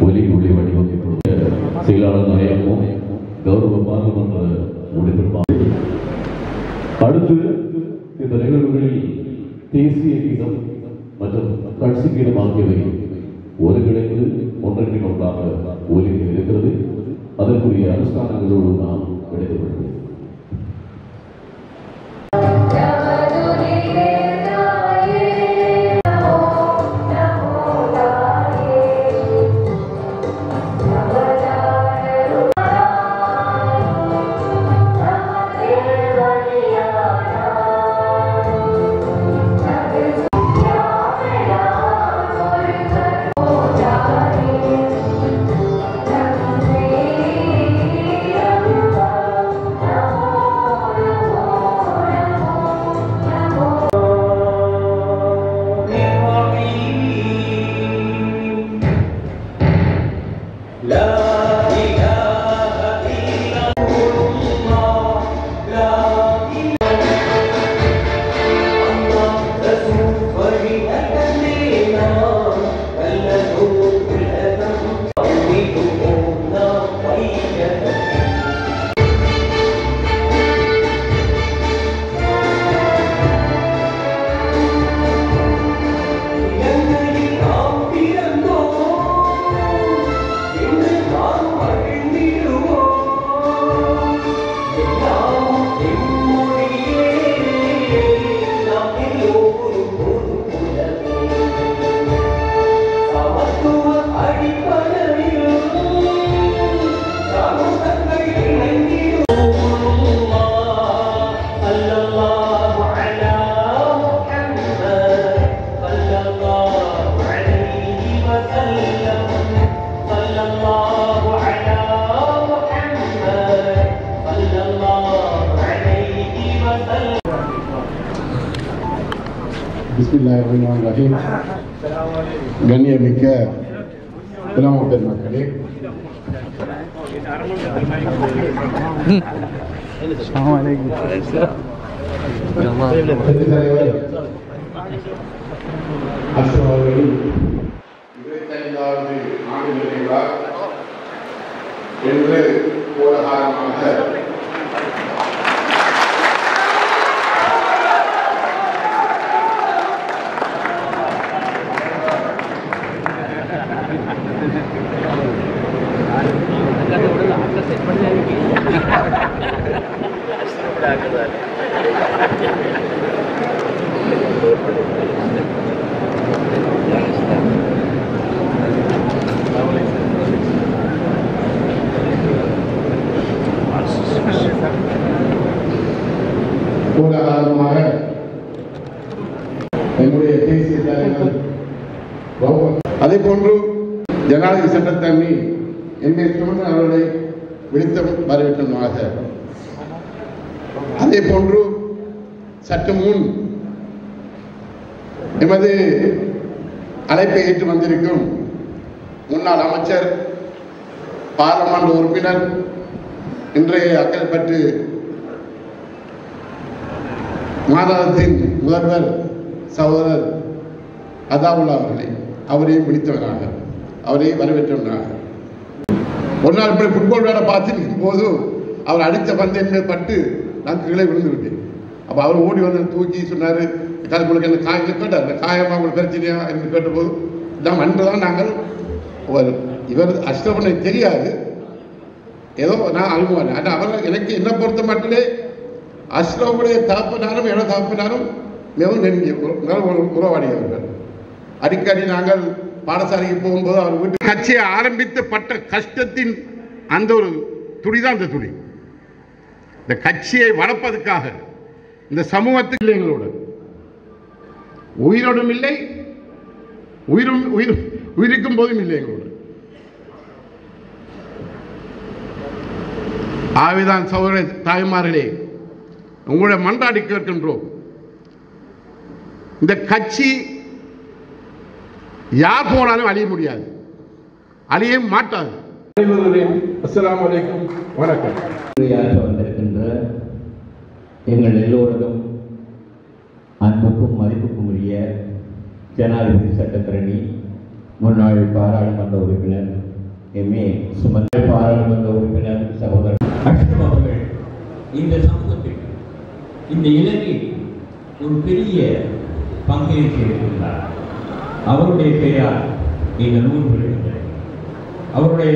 ஒலி ஒளி வடிவமைப்பு செயலாளர் நாயகமும் கௌரவ பாராளுமன்ற உறுப்பினர். அடுத்து இந்த நிகழ்வுகளில் தேசிய கீதம் மற்றும் கட்சி கீதம் ஆகியவை ஒருங்கிணைந்து ஒன்றன்பின் ஒன்றாக ஒலிக்க இருக்கிறது. அதற்குரிய அனுஷ்டானங்களோடு நாம் கிடைக்கப்பட்டது. பிஸ்மில்லாஹிர்ரஹ்மானிர்ரஹீம். கண்ணியமிக்க உலமா பெருமக்களே, அஸ்ஸலாமு அலைக்கும். 25வது ஆண்டு நிறைவா என்று கோலாகலமாக என்னுடைய தேசிய தலைவர் அதே போன்று ஜனாதிபதி சட்டத்தரணி எம்ஏ சுமன் அவர்களை விடுத்த வரவேற்றமாக, அதே போன்று சற்று முன் எமது அழைப்பை ஏற்று வந்திருக்கும் முன்னாள் அமைச்சர், பாராளுமன்ற உறுப்பினர், இன்றைய அக்கரைப்பற்று மாநிலத்தின் முதல்வர் சகோதரர் அதாவுல்லா அவர்களை, அவரையும் பிடித்தவராக, அவரையும் வரவேற்றவராக. ஒரு நாள் இப்படி ஃபுட்பால் விளையாட பார்த்துருக்கும் போது அவர் அடித்த பந்து என்ன பட்டு நான் கீழே விழுந்து விட்டேன். அப்போ அவர் ஓடி வந்து தூக்கி சொன்னார், உங்களுக்கு என்ன காயம் கேட்டார், அந்த காயமாக உங்களுக்கு பிரச்சனையா என்று கேட்டபோது நாம் அன்று தான் நாங்கள் இவர் அஷ்டபனை தெரியாது, ஏதோ நான் அனுபவம். ஆனால் அவர் எனக்கு என்ன பொறுத்த மட்டுமே அஷ்ரஃபுடைய தாப்பினாரும் என தாப்பினாரும் மிகவும் நெருங்கிய உறவாடியவர்கள். அடிக்கடி நாங்கள் பாடசாலைக்கு போகும்போது அவர் வீட்டு கட்சியை ஆரம்பித்தப்பட்ட கஷ்டத்தின் அந்த ஒரு துடிதான் அந்த துடி. இந்த கட்சியை வளர்ப்பதற்காக இந்த சமூகத்தில் எங்களோட உயிரோடும் இல்லை, உயிருக்கும் போதும் இல்லை எங்களோட. ஆவிதான் சகோதர தாய்மார்களே, உங்களுடைய மன்றாடி கேட்கின்றோம், இந்த கட்சி யார் போனாலும் அழிய முடியாது, அழிய மாட்டாது. அஸ்ஸலாமு அலைக்கும், வணக்கம். வந்திருக்கின்ற எங்கள் எல்லோருக்கும் அன்புக்கும் மதிப்புக்கும் உரிய ஜனாதிபதி சட்டத்தரணி, முன்னாள் பாராளுமன்ற உறுப்பினர் எம்ஏ சுமந்த, பாராளுமன்ற உறுப்பினர் சகோதரர் அஷ்டம் அவர்கள் இந்த சமூகத்தில், இந்த இலங்கையில் ஒரு பெரிய பங்கை செய்திருந்தார். அவருடைய பெயரால் இந்த நூல் வெளியிட்டது. அவருடைய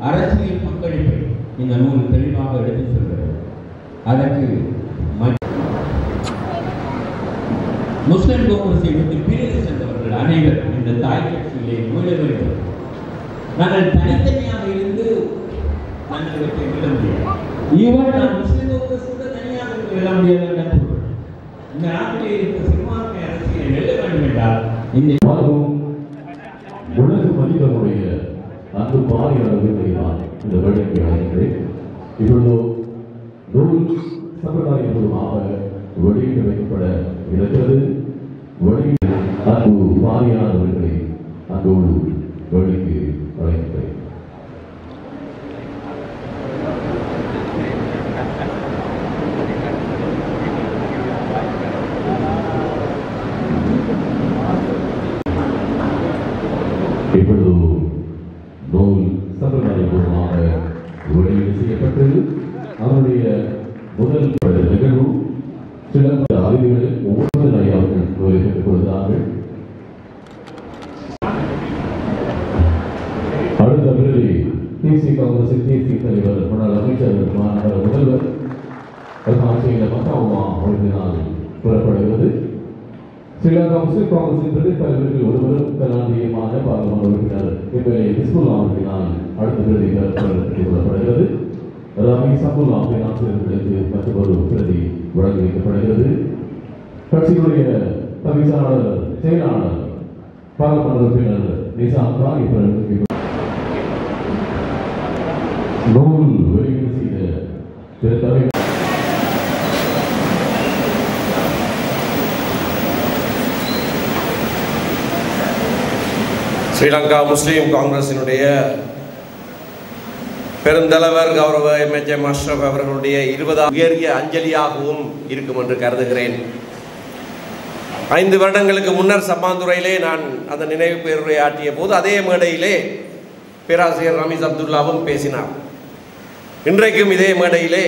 அரசியல் பங்களிப்பை இந்த நூல் தெளிவாக எடுத்துச் சொல்கிறது. அதற்கு முஸ்லிம் காங்கிரஸை விட்டு பிரிந்து சென்றவர்கள் அனைவரும் இந்த தாய் கட்சியிலே மீள வேண்டும். நாங்கள் தனித்தனியாக இருந்து நாங்கள் வெற்றி வெல்ல முடியாது. ஈவன் நான் முஸ்லிம் காங்கிரஸ் கூட தனியாக வெல்ல முடியாது என்ற பொருள். இந்த நாட்டிலே இருக்கிற சிறுபான்மை அரசியலை வெல்ல வேண்டும் என்றால் இந்த உலக மனிதனுடைய அங்கு பாரியாளர்களை நான் இந்த வேலைக்கு அழைக்கிறேன். இப்பொழுது நூல் சம்பிரதாய மூலமாக வெளியிட்டு வைக்கப்பட இருக்கிறது. வெளியில் அங்கு பாரியாளர்களை அங்கோடு வேலைக்கு அழைக்கிறேன். இப்பொழுது நூல் சம்பிரதாயபூர்வமாக வெளியீடு செய்யப்பட்டது. அவருடைய முதல் நிகழ்வு சில அறிவுகளில் ஒவ்வொரு ஐயாவுகள் பெற்றுக் கொடுத்தார்கள். அடுத்த விருதை தேசிய காங்கிரசின் தேசிய தலைவர், முன்னாள் அமைச்சர், மாநகர முதல்வர் மக்காவுமா அவர்களினால் பெறப்படுகிறது. ஸ்ரீலங்கா முஸ்லிம் காங்கிரசின் பிரதேச தலைவர்கள் ஒருவரும் கலாநிதியுமான பாராளுமன்ற உறுப்பினர் எம்எல்ஏ ஹிஸ்புல்லா அவர்களினால் அடுத்த விருதை பெற்றுக் கொள்ளப்படுகிறது. ரவி சபுல்லா அவர்களின் ஆசிரியர்களுக்கு மற்றொரு பிரதி வழங்கி வைக்கப்படுகிறது. கட்சியினுடைய தவிசாளர், செயலாளர், பாராளுமன்ற உறுப்பினர் நிசாம் கான் இவர்களுக்கு நூல் வெளியீடு செய்த தலைவர் ஸ்ரீலங்கா முஸ்லீம் காங்கிரசினுடைய பெருந்தலைவர் கௌரவ எம்எச்எம் அஷ்ரப் அவர்களுடைய 20 உயரிய அஞ்சலியாகவும் இருக்கும் என்று கருதுகிறேன். 5 வருடங்களுக்கு முன்னர் சம்மாந்துறையிலே நான் அந்த நினைவு பேருரை ஆற்றிய போது அதே மேடையிலே பேராசிரியர் ரமீஸ் அப்துல்லாவும் பேசினார். இன்றைக்கும் இதே மேடையிலே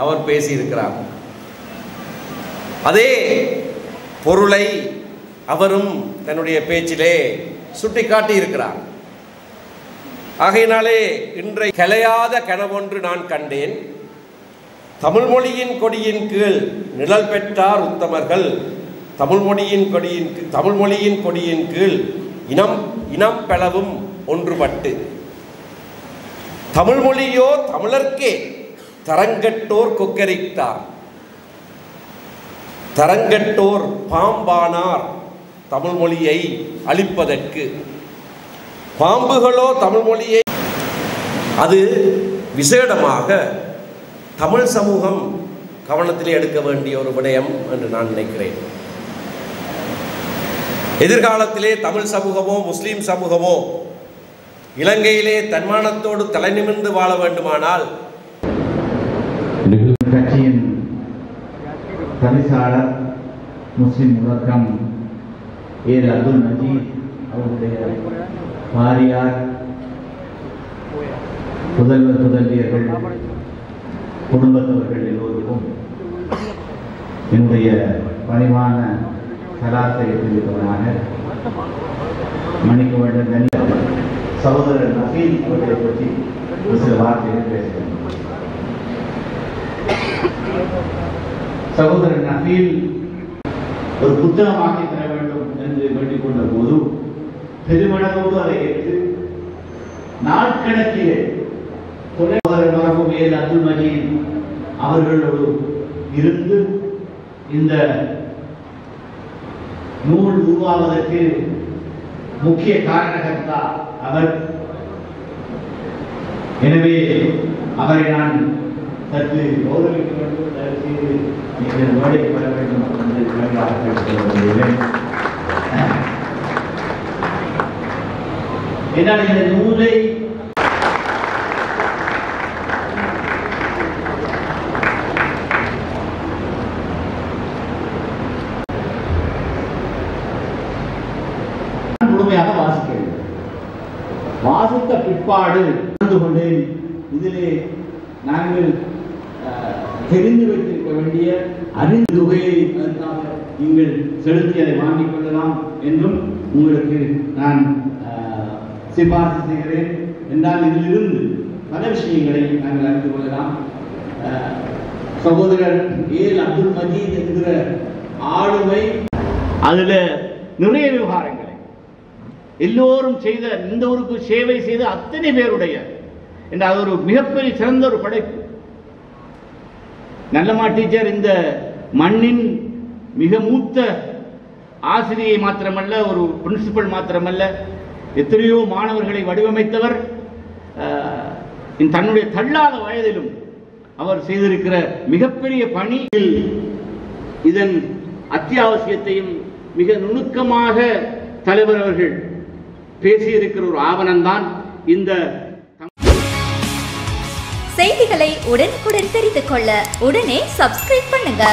அவர் பேசியிருக்கிறார். அதே பொருளை அவரும் தன்னுடைய பேச்சிலே சுட்டிக்காட்டி இருக்கிறார். ஆகையினாலே இன்றை கலையாத கனவொன்று நான் கண்டேன். தமிழ் மொழியின் கொடியின் கீழ் நிழல் பெற்றார் உத்தமர்கள். தமிழ் மொழியின் கொடியின் கீழ் இனம் பெளவும் ஒன்றுபட்டு. தமிழ் மொழியோ தமிழர்க்கே தரங்கட்டோர் கொக்கரித்தார். தரங்கட்டோர் பாம்பானார் தமிழ் மொழியை அழிப்பதற்கு. பாம்புகளோ தமிழ் மொழியை. அது விசேடமாக தமிழ் சமூகம் கவனத்திலே எடுக்க வேண்டிய ஒரு விடயம் என்று நான் நினைக்கிறேன். எதிர்காலத்திலே தமிழ் சமூகமோ முஸ்லீம் சமூகமோ இலங்கையிலே தன்மானத்தோடு தலை நிமிர்ந்து வாழ வேண்டுமானால் கட்சியின் தவிசாளர் முஸ்லிம் முழக்கம் ஏர் அப்துல் மஜீத் அவருடைய பாரியார், புதல்வர் புதல்வியர்கள், குடும்பத்தவர்கள் எல்லோருக்கும் என்னுடைய பணிவான கலாத்தை தெரிவிப்பவனாக மன்னிக்க வேண்டும். சகோதரர் நபீல் அவர்களை பற்றி ஒரு சில வார்த்தைகள் பேசுகிறேன். சகோதரர் நபீல் ஒரு புத்தகமாக்கி தர வேண்டும் என்று வேண்டிக் கொண்ட போது பெருமளவோடு அதை ஏற்று நாட்கணக்கிலே சகோதரர் மரபும் ஏர் அப்துல் மஜீத் அவர்களோடு இருந்து இந்த நூல் உருவாவதற்கு முக்கிய காரணகர்த்தா அவர். எனவே அவரை நான் சற்று கௌரவிக்க வேண்டும். தயவுசெய்து நீங்கள் வேலைக்கு வர வேண்டும் என்று கேட்டுக்கொள்கிறேன். என்னால் இந்த நூலை முழுமையாக வாசிக்க வேண்டும். வாசித்த பிற்பாடு கொண்டே இதிலே நாங்கள் தெரிந்து வைத்திருக்க வேண்டிய அறிந்த தொகையை அதற்காக நீங்கள் செலுத்தி அதை வாங்கிக் கொள்ளலாம் என்றும் உங்களுக்கு நான் சிபாரிசு செய்கிறேன். என்றால் இதிலிருந்து பல விஷயங்களை நாங்கள் அறிந்து கொள்ளலாம். சகோதரர் ஏல் அப்துல் மஜீத் என்கிற ஆளுமை அதுல நிறைய விவகாரங்களை எல்லோரும் செய்த இந்த ஊருக்கு சேவை செய்த அத்தனை பேருடைய என்ற அது ஒரு மிகப்பெரிய சிறந்த ஒரு படைப்பு. நல்லம்மா டீச்சர் இந்த மண்ணின் மிக மூத்த ஆசிரியை மாத்திரமல்ல, ஒரு பிரின்சிபல் மாத்திரமல்ல, எத்தனையோ மாணவர்களை வடிவமைத்தவர். தன்னுடைய தள்ளாத வயதிலும் அவர் செய்திருக்கிற மிகப்பெரிய பணியில் இதன் அத்தியாவசியத்தையும் மிக நுணுக்கமாக தலைவர் அவர்கள் பேசியிருக்கிற ஒரு ஆவணம்தான் இந்த. செய்திகளை உடனுக்குடன் தெரிந்து கொள்ள உடனே சப்ஸ்கிரைப் பண்ணுங்க.